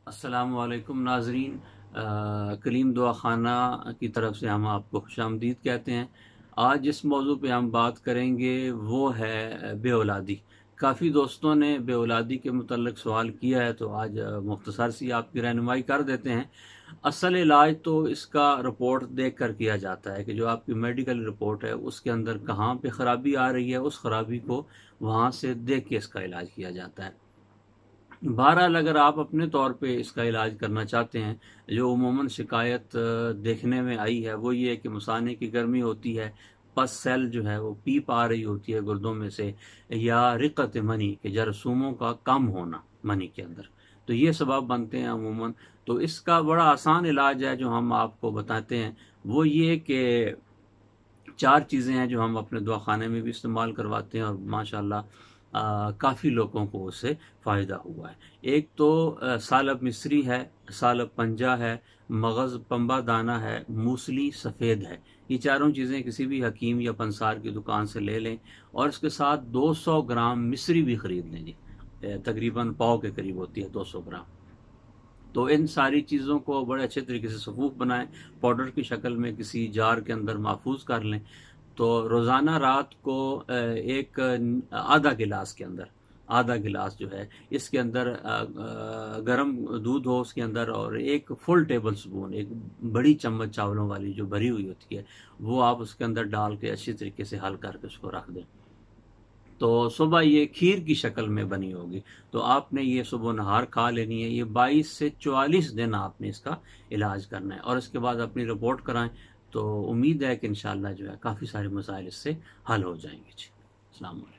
अस्सलामु अलैकुम नाजरीन। कलीम दुआ खाना की तरफ से हम आपको खुशामदीद कहते हैं। आज जिस मौजू पे हम बात करेंगे वो है बेऔलादी। काफ़ी दोस्तों ने बेऔलादी के मुतल्लिक सवाल किया है, तो आज मुख्तसर सी आपकी रहनुमाई कर देते हैं। असल इलाज तो इसका रिपोर्ट देख कर किया जाता है कि जो आपकी मेडिकल रिपोर्ट है उसके अंदर कहाँ पे ख़राबी आ रही है, उस ख़राबी को वहाँ से देख के इसका इलाज किया जाता है। बहरहाल अगर आप अपने तौर पे इसका इलाज करना चाहते हैं, जो उमूमन शिकायत देखने में आई है वो ये है कि मुसाने की गर्मी होती है, पस सेल जो है वो पीप आ रही होती है गुर्दों में से, या रिकत मनी के जरासूमों का कम होना मनी के अंदर, तो ये सबब बनते हैं अमूमन। तो इसका बड़ा आसान इलाज है जो हम आपको बताते हैं, वो ये कि चार चीज़ें हैं जो हम अपने दवाखाने में भी इस्तेमाल करवाते हैं और माशाल्लाह काफ़ी लोगों को उससे फ़ायदा हुआ है। एक तो सालब मिस्री है, सालब पंजा है, मगज़ पंबा दाना है, मूसली सफ़ेद है। ये चारों चीज़ें किसी भी हकीम या पंसार की दुकान से ले लें और इसके साथ 200 ग्राम मिस्री भी ख़रीद लें जी। तकरीबन पाव के करीब होती है 200 ग्राम। तो इन सारी चीज़ों को बड़े अच्छे तरीके से सफूफ बनाएं, पाउडर की शक्ल में किसी जार के अंदर महफूज कर लें। तो रोज़ाना रात को एक आधा गिलास के अंदर, आधा गिलास जो है इसके अंदर गरम दूध हो उसके अंदर, और एक फुल टेबल स्पून, एक बड़ी चम्मच चावलों वाली जो भरी हुई होती है वो आप उसके अंदर डाल के अच्छी तरीके से हल करके उसको रख दें। तो सुबह ये खीर की शक्ल में बनी होगी, तो आपने ये सुबह नहार खा लेनी है। ये 22 से 44 दिन आपने इसका इलाज करना है और इसके बाद अपनी रिपोर्ट कराएं, तो उम्मीद है कि इंशाल्लाह जो है काफ़ी सारे मसाइल इससे हल हो जाएंगे जी। अस्सलाम वालेकुम।